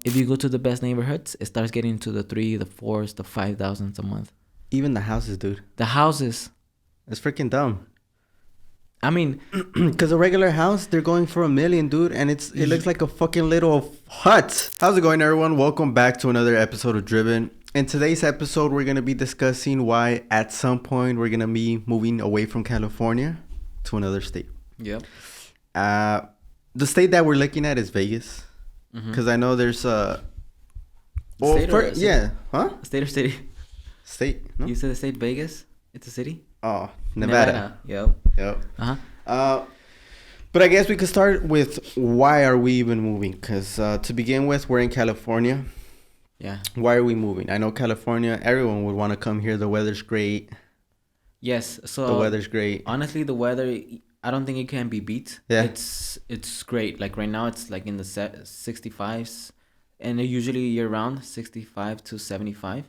if you go to the best neighborhoods, it starts getting to the 3, the 4s, the 5,000s a month. Even the houses, dude. The houses. It's freaking dumb. I mean, because a regular house, they're going for $1 million, dude, and it looks like a fucking little hut. How's it going, everyone? Welcome back to another episode of Driven. In today's episode, we're gonna be discussing why at some point we're gonna be moving away from California to another state. Yep. The state that we're looking at is Vegas, because I know there's a. Well, state or city? Yeah, huh? State or city? State. No? You said the state Vegas. It's a city. Oh, Nevada. Yep. But I guess we could start with why are we even moving? Because to begin with, we're in California. Yeah. Why are we moving? I know California, everyone would want to come here. The weather's great. Yes. So the weather's great. Honestly, the weather, I don't think it can be beat. Yeah. It's great. Like right now, it's like in the 65s, and usually year round 65 to 75.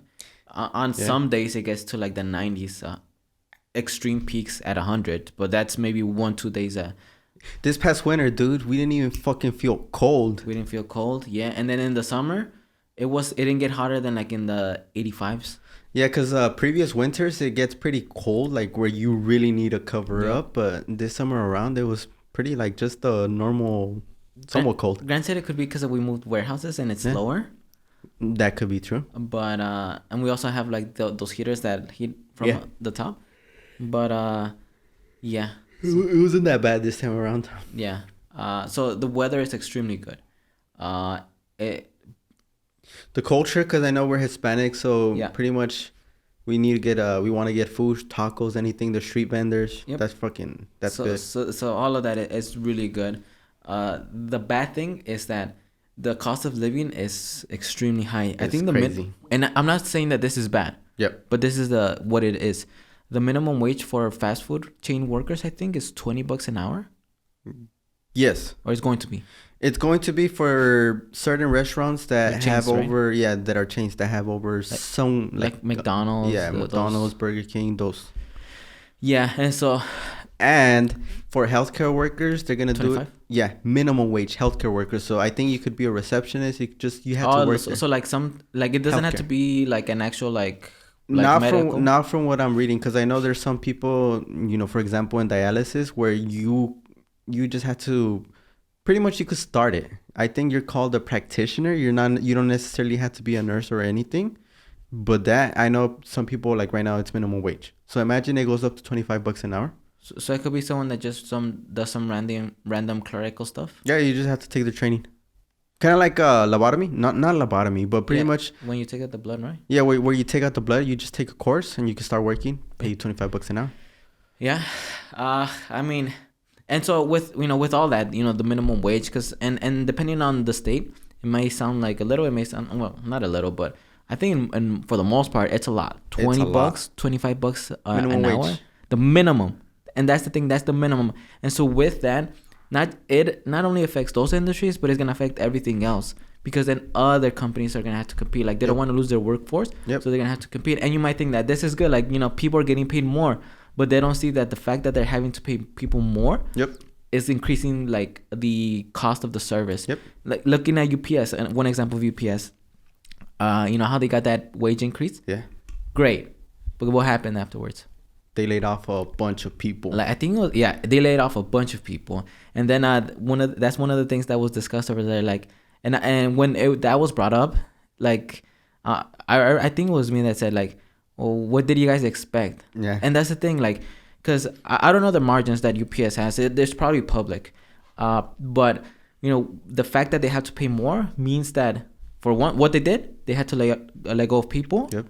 On some days, it gets to like the 90s. Extreme peaks at 100, but that's maybe 1-2 days. This past winter, dude, we didn't even fucking feel cold. We didn't feel cold, yeah. And then in the summer, it didn't get hotter than like in the 85s. Yeah, because previous winters, it gets pretty cold, like where you really need to cover up. But this summer around, it was pretty like just a normal, somewhat cold. Granted, it could be because we moved warehouses and it's lower. That could be true. But and we also have like those heaters that heat from the top. But yeah, it wasn't that bad this time around. Yeah. So the weather is extremely good. The culture, because I know we're Hispanic, so pretty much we need to get we want to get food, tacos, anything. The street vendors. Yep. That's good. So all of that is really good. The bad thing is that the cost of living is extremely high. I think crazy. And I'm not saying that this is bad. Yep. But this is what it is. The minimum wage for fast food chain workers, I think, is $20 an hour. Yes. Or it's going to be. It's going to be for certain restaurants that chains, have over, that are chains that have over some like McDonald's. Yeah, McDonald's, Burger King, those. Yeah, and so. And for healthcare workers, they're gonna 25? Do it. Yeah, minimum wage healthcare workers. So I think you could be a receptionist. You have to work. So like it doesn't have to be like an actual like. Not from what I'm reading, because I know there's some people, for example, in dialysis where you just have to, pretty much you could start it. I think you're called a practitioner. You don't necessarily have to be a nurse or anything, but that I know some people like right now it's minimum wage. So imagine it goes up to $25 an hour. So it could be someone that just does some random clerical stuff. Yeah, you just have to take the training. Kind of like lobotomy, not lobotomy, but pretty much when you take out the blood, right? Yeah, where you take out the blood, you just take a course and you can start working. Pay you $25 an hour. Yeah, I mean, and so with all that, the minimum wage, because and depending on the state, it may sound like a little, it may sound not a little, but I think and for the most part, it's a lot. $20, $25 an hour, the minimum, and that's the thing, that's the minimum, and so with that. Not only affects those industries, but it's gonna affect everything else, because then other companies are gonna have to compete. Like they don't want to lose their workforce, so they're gonna have to compete. And you might think that this is good, like people are getting paid more, but they don't see that the fact that they're having to pay people more is increasing like the cost of the service. Like looking at UPS, and one example of UPS, how they got that wage increase? Yeah, great, but what happened afterwards? They laid off a bunch of people. Like I think they laid off a bunch of people, and then that's one of the things that was discussed over there. Like, and when that was brought up, like, I think it was me that said like, well, what did you guys expect? Yeah. And that's the thing, like, because I don't know the margins that UPS has. There's probably public, but the fact that they have to pay more means that for one, what they did, they had to let go of people. Yep.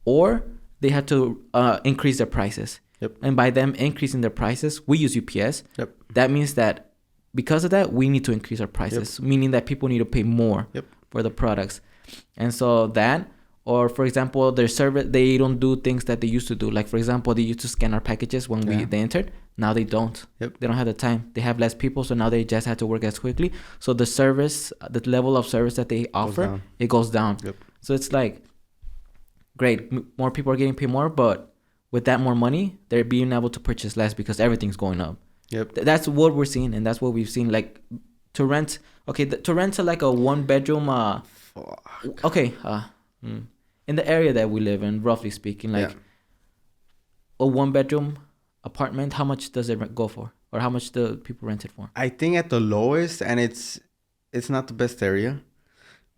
Or they had to increase their prices. Yep. And by them increasing their prices, we use UPS. Yep. That means that because of that, we need to increase our prices, meaning that people need to pay more for the products. And so that, or for example, their service, they don't do things that they used to do. Like, for example, they used to scan our packages when they entered. Now they don't. Yep. They don't have the time. They have less people, so now they just have to work as quickly. So the service, the level of service that they offer, it goes down. Yep. So it's like, great, more people are getting paid more, but with that more money, they're being able to purchase less because everything's going up. Yep. That's what we're seeing, and that's what we've seen. Like to rent. Okay, to rent like a 1 bedroom. Fuck. Okay. In the area that we live in, roughly speaking, like a 1 bedroom apartment, how much does it go for, or how much do people rent it for? I think at the lowest, and it's not the best area,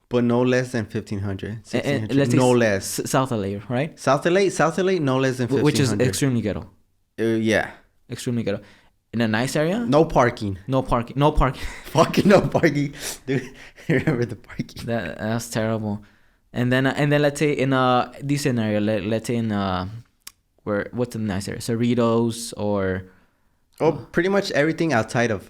but no less than 1,500, And 1,600. let's say No less. South LA, right? South LA, no less than 1,500. Which is extremely ghetto. Yeah. Extremely ghetto. In a nice area, No parking. no parking. No parking. Fucking no parking. Dude, remember the parking. That's terrible. And then let's say in a decent area, let's say in what's a nice area? Cerritos or Pretty much everything outside of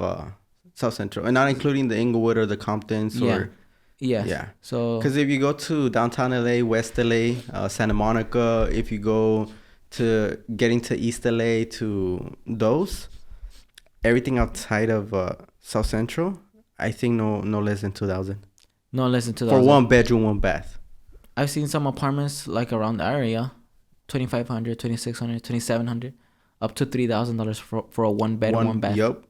South Central, and not including the Inglewood or the Comptons or yeah. So because if you go to downtown LA, West LA, Santa Monica, if you go to getting to East LA to those, everything outside of South Central, I think no less than 2,000. No less than 2,000 for 1 bedroom, 1 bath. I've seen some apartments like around the area, 2,500, 2,600, 2,700, up to $3,000 for a 1 bedroom, 1 bath. Yep.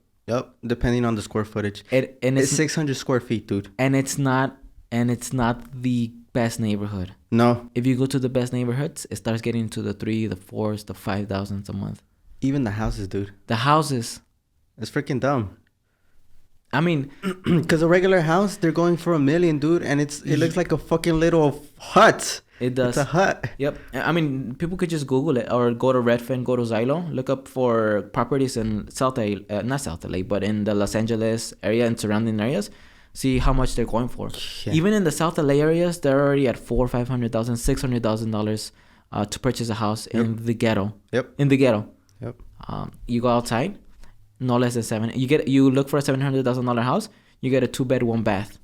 Depending on the square footage. It's 600 square feet, dude. And it's not the best neighborhood. No. If you go to the best neighborhoods, it starts getting to the 3, the 4s, the 5,000s a month. Even the houses, dude. The houses. It's freaking dumb. I mean, because a regular house, they're going for $1 million, dude, and it looks like a fucking little hut. It does. It's a hut. Yep. I mean, people could just Google it or go to Redfin, go to Zillow, look up for properties in not South LA, but in the Los Angeles area and surrounding areas. See how much they're going for. Yeah. Even in the South LA areas, they're already at $400,000, $500,000, $600,000 to purchase a house in the ghetto. Yep. In the ghetto. Yep. You go outside, no less than you look for a $700,000 house, you get a 2-bed, 1 bath.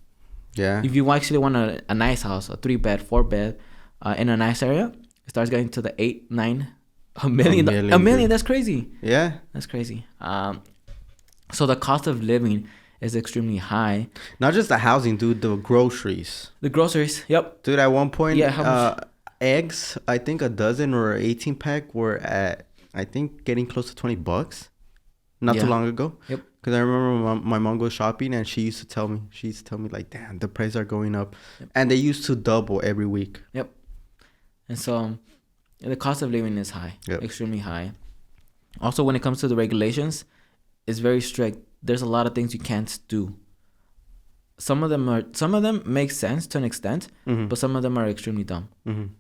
Yeah. If you actually want a nice house, a 3-bed, 4-bed, in a nice area, it starts getting to the 8, 9, $1 million. $1 million. That's crazy. Yeah. That's crazy. So the cost of living is extremely high. Not just the housing, dude. The groceries. The groceries. Yep. Dude, at one point, how much? Eggs, I think a dozen or 18 pack were at, I think, getting close to $20. Not too long ago. Yep. Because I remember my mom goes shopping and she used to tell me like, damn, the prices are going up. Yep. And they used to double every week. Yep. And so the cost of living is high. Yep. Extremely high. Also, when it comes to the regulations, it's very strict. There's a lot of things you can't do. Some of them make sense to an extent, but some of them are extremely dumb.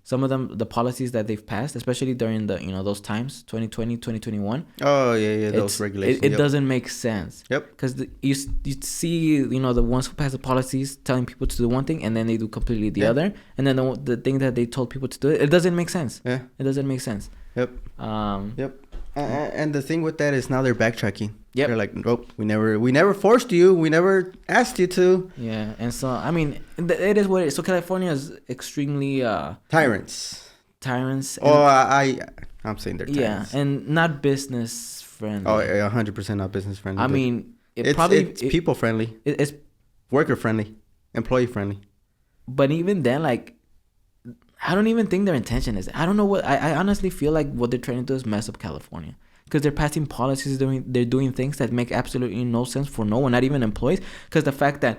Some of them, the policies that they've passed, especially during the those times, 2020, 2021. Oh yeah, those regulations. It doesn't make sense. Yep. Because you see, the ones who pass the policies telling people to do one thing and then they do completely the other, and then the thing that they told people to do, it doesn't make sense. Yeah. It doesn't make sense. Yep. Yep. And the thing with that is now they're backtracking. Yep. They're like, nope, we never forced you. We never asked you to. Yeah. And so, I mean, it is what it is. So California is extremely... Tyrants. I'm saying they're tyrants. Yeah, and not business friendly. Oh, 100% not business friendly. I mean, it's people friendly. It's worker friendly. Employee friendly. But even then, like... I don't even think their intention is. I don't know what... I honestly feel like what they're trying to do is mess up California. Because they're passing policies, they're doing things that make absolutely no sense for no one, not even employees. Because the fact that,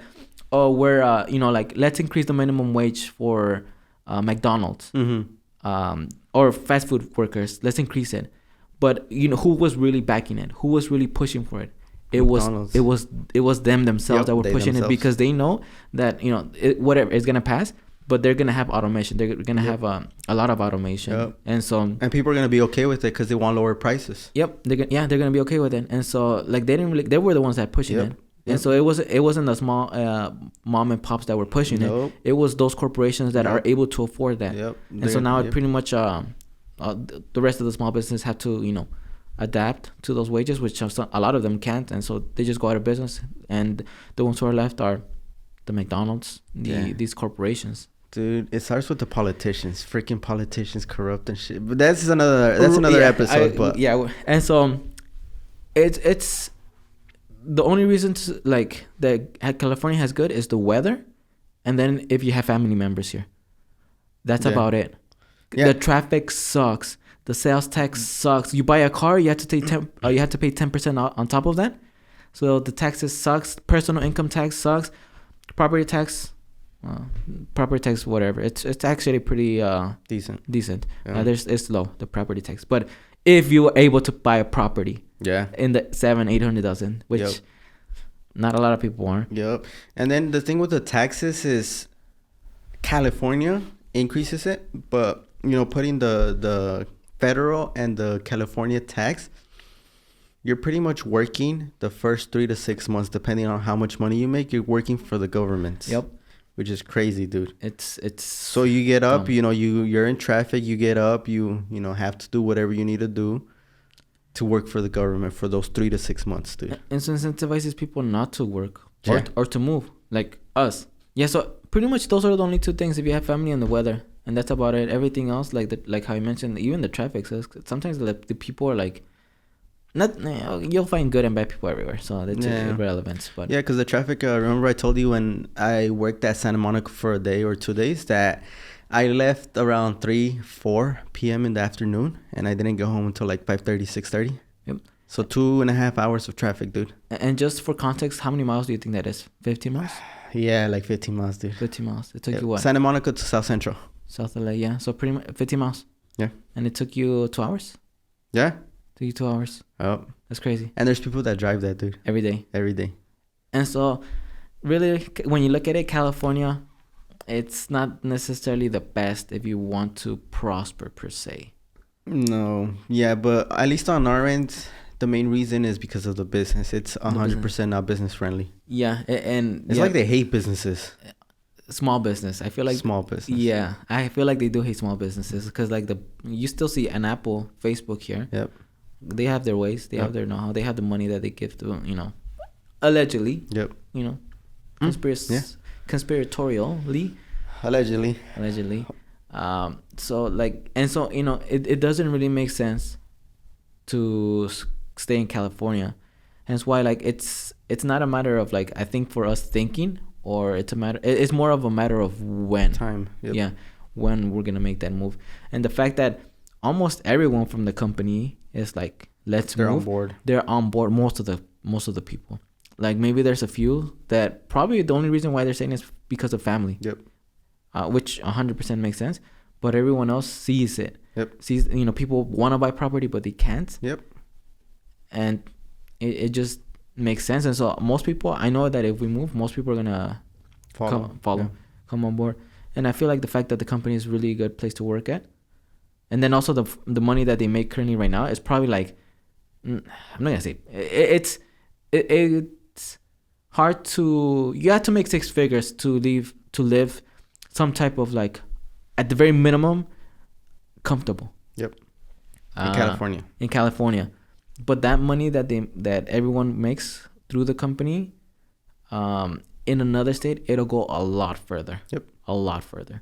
we're, let's increase the minimum wage for McDonald's or fast food workers. Let's increase it. But, who was really backing it? Who was really pushing for it? It was them themselves that were pushing it because they know that, whatever, it's going to pass. But they're going to have automation. They're going to have a lot of automation. Yep. And people are going to be okay with it because they want lower prices. Yep. They're going to be okay with it. And so, like, they were the ones that pushing it. And so it wasn't the small mom and pops that were pushing it. It was those corporations that are able to afford that. Yep. And so now it pretty much the rest of the small business have to, adapt to those wages, which a lot of them can't. And so they just go out of business. And the ones who are left are the McDonald's, these corporations. Dude, it starts with the politicians. Freaking politicians corrupt and shit. But that's another episode. And so it's the only reason that California has good is the weather, and then if you have family members here, that's about it. The traffic sucks. The sales tax sucks. You buy a car, you have to pay 10% on top of that. So the taxes sucks. Personal income tax sucks. Property tax, property tax, whatever. It's actually pretty decent. Yeah. It's low, the property tax, but if you were able to buy a property, Yeah. in the 700,000-800,000, which Yep. not a lot of people are. Yep. And then the thing with the taxes is California increases it, but putting the federal and the California tax, you're pretty much working the first 3 to 6 months, depending on how much money you make. You're working for the government. Yep. Which is crazy, dude. It's So you get up, you're in traffic. You get up, you have to do whatever you need to do to work for the government for those 3 to 6 months, dude. and so incentivizes people not to work Yeah. or to move, like us. Yeah. So pretty much those are the only two things. If you have family and the weather, and that's about it. Everything else, like how you mentioned, even the traffic. So sometimes the people are like, not you'll find good and bad people everywhere. So that's irrelevant. But yeah, because the traffic. Remember I told you when I worked at Santa Monica for a day or 2 days that I left around 3-4 p.m. in the afternoon, and I didn't go home until like 5:30, 6:30. Yep. So 2.5 hours of traffic, dude. And just for context, how many miles do you think that is? 15 miles? Yeah, like 15 miles, dude. 15 miles. It took you what? Santa Monica to South Central. South LA, yeah. So pretty much 15 miles. Yeah. And it took you 2 hours? Yeah. Took you 2 hours. Oh. That's crazy. And there's people that drive that, dude. Every day. Every day. And so, really, when you look at it, California, it's not necessarily the best if you want to prosper per se. No. Yeah, but at least on our end, the main reason is because of the business. It's 100% not business friendly. Yeah, and it's like they hate businesses. Small business. I feel like small business. Yeah, I feel like they do hate small businesses because like you still see an Apple, Facebook here. Yep. They have their ways. They have their know-how. They have the money that they give to allegedly. Yep. Conspiratorially. Allegedly. So like, and so it doesn't really make sense to stay in California. Hence why like it's not a matter of like I think for us thinking, or it's more of a matter of when. Time. Yep. Yeah, when we're gonna make that move. And the fact that almost everyone from the company is like, let's They're move. on board. They're on board. Most of the people. Like maybe there's a few that probably the only reason why they're saying is because of family. Yep. Which 100% makes sense. But everyone else sees it. Yep. Sees people want to buy property but they can't. Yep. And it just makes sense. And so most people, I know that if we move, most people are gonna follow, come on board. And I feel like the fact that the company is really a good place to work at, and then also the money that they make currently right now is probably like, I'm not gonna say it's hard to, you have to make 6 figures to live some type of like, at the very minimum, comfortable. Yep. In California. But that money that everyone makes through the company, in another state, it'll go a lot further. Yep. A lot further.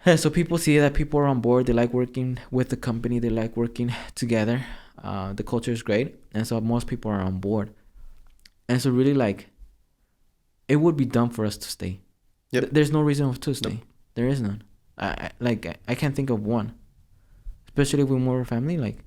Yeah, so people see that people are on board. They like working with the company. They like working together. The culture is great. And so most people are on board. And so really like, it would be dumb for us to stay. Yep. There's no reason to stay. Nope. There is none. I can't think of one. Especially if we're more family, like.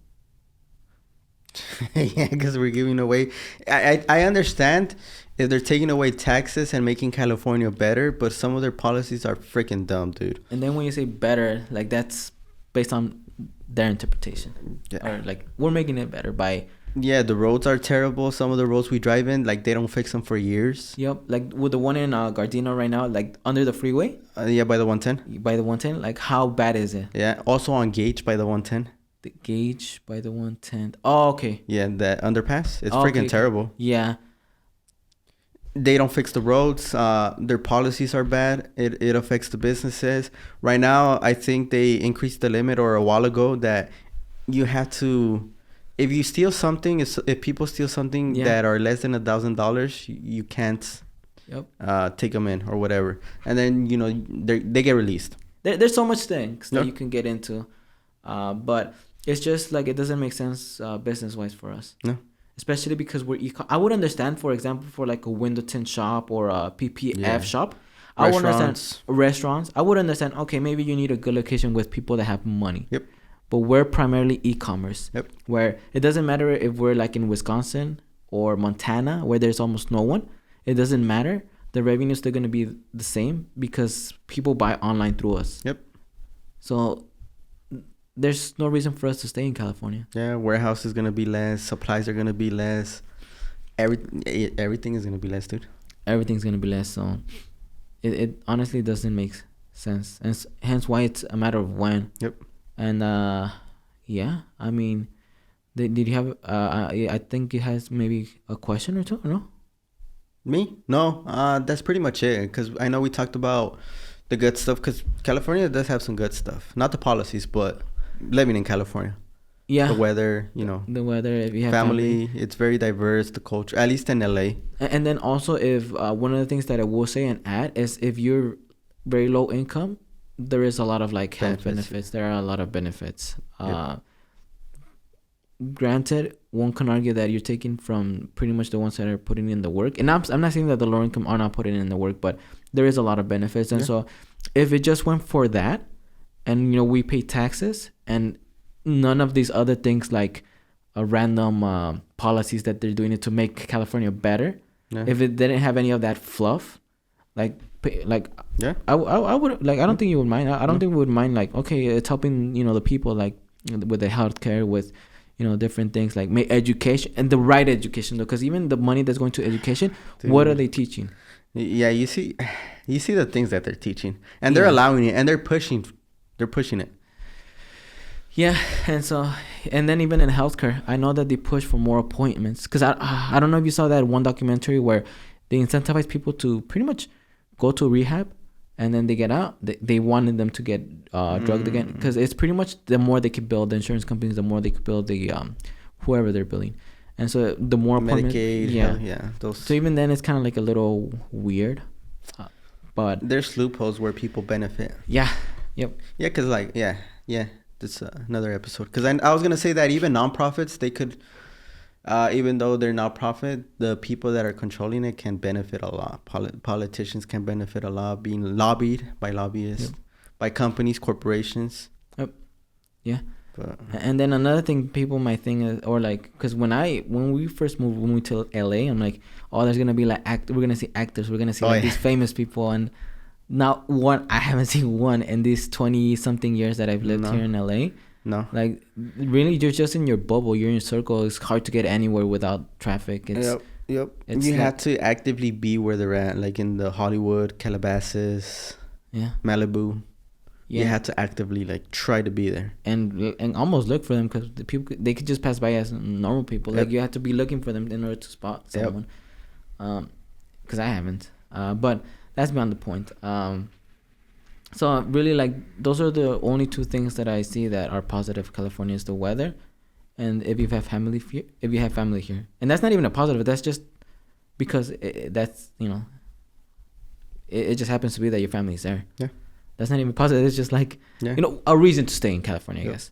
Yeah, because we're giving away. I understand if they're taking away taxes and making California better, but some of their policies are freaking dumb, dude. And then when you say better, like that's based on their interpretation. Yeah. Or like we're making it better by. Yeah, the roads are terrible. Some of the roads we drive in, like they don't fix them for years. Yep, like with the one in Gardena right now, like under the freeway. Yeah, by the 110. By the 110, like how bad is it? Yeah, also on Gage by the 110. The Gauge by the 110. Oh, okay. Yeah, that underpass. It's Okay. freaking terrible. Yeah. They don't fix the roads. Their policies are bad. It affects the businesses. Right now, I think they increased the limit or a while ago that you have to, if you steal something, if people steal something that are less than $1,000, you can't take them in or whatever. And then, they get released. There's so much things that you can get into. But it's just like it doesn't make sense business-wise for us. No. Especially because we're I would understand, for example, for like a window tint shop or a PPF shop. I would understand restaurants. I would understand, okay, maybe you need a good location with people that have money. Yep. But we're primarily e-commerce. Yep. Where it doesn't matter if we're like in Wisconsin or Montana, where there's almost no one, it doesn't matter. The revenue is still going to be the same because people buy online through us. Yep. So there's no reason for us to stay in California. Yeah, warehouse is gonna be less. Supplies are gonna be less. Everything is gonna be less, dude. Everything's going to be less. So it honestly doesn't make sense. And hence why it's a matter of when. Yep. And yeah, I mean, did you have, I think it has maybe a question or two, no? Me? No. That's pretty much it. Because I know we talked about the good stuff. Because California does have some good stuff. Not the policies, but living in California. Yeah. The weather, you know. The weather, if you have family, it's very diverse, the culture, at least in LA. And then also, if one of the things that I will say and add is if you're very low income, there is a lot of like health benefits. There are a lot of benefits. Yep. Granted, one can argue that you're taking from pretty much the ones that are putting in the work. And I'm not saying that the low income are not putting in the work, but there is a lot of benefits. And so if it just went for that, and, you know, we pay taxes and none of these other things like random policies that they're doing it to make California better. Yeah. If it didn't have any of that fluff, I would like. I don't think you would mind. I don't think we would mind. Like, okay, it's helping, you know, the people, like with the healthcare, with, you know, different things like education, and the right education though, because even the money that's going to education, dude, what are they teaching? Yeah, you see the things that they're teaching, and they're allowing it, and they're pushing it. Yeah, and then even in healthcare, I know that they push for more appointments. Because I don't know if you saw that one documentary where they incentivize people to pretty much go to rehab, and then they get out. They wanted them to get drugged again. Because it's pretty much the more they could build, the insurance companies, the more they could build the whoever they're billing. And so the more Medicaid, yeah. Those. So even then, it's kind of like a little weird. But there's loopholes where people benefit. Yeah. Yep. Yeah, because like, yeah. That's another episode. Because I was going to say that even nonprofits, they could, even though they're nonprofit, the people that are controlling it can benefit a lot. Politicians can benefit a lot, being lobbied by lobbyists, by companies, corporations. Yep. Yeah. And then another thing people might think is, or like, because when we first moved to LA, I'm like, oh, there's going to be like, we're going to see actors, we're going to see these famous people, and not one. I haven't seen one in these 20-something years that I've lived here in LA. No. Like, really, you're just in your bubble. You're in your circle. It's hard to get anywhere without traffic. Yep. You have to actively be where they're at, like in the Hollywood, Calabasas, Malibu. Yeah. You have to actively like try to be there and almost look for them, because the people, they could just pass by as normal people. Like, you have to be looking for them in order to spot someone. Because I haven't. But that's beyond the point. So really, like, those are the only two things that I see that are positive. California is the weather, and if you have family here, and that's not even a positive. That's just because that's, you know, it just happens to be that your family is there. Yeah, that's not even positive. It's just like, you know, a reason to stay in California, I guess.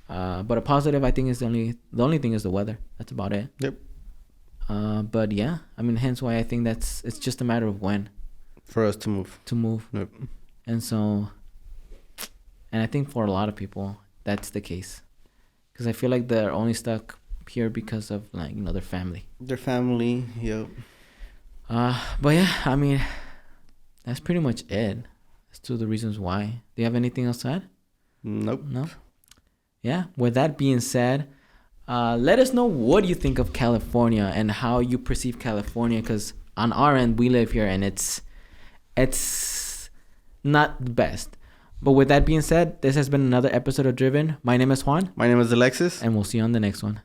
But a positive, I think, is the only thing is the weather. That's about it. Yep. But yeah, I mean, hence why I think it's just a matter of when. For us to move. Yep. And so, and I think for a lot of people, that's the case. Because I feel like they're only stuck here because of, like, you know, their family. Yep. But yeah, I mean, that's pretty much it. That's two of the reasons why. Do you have anything else to add? Nope. No? Yeah, with that being said, let us know what you think of California and how you perceive California. Because on our end, we live here, and it's not the best. But with that being said, this has been another episode of Driven. My name is Juan. My name is Alexis. And we'll see you on the next one.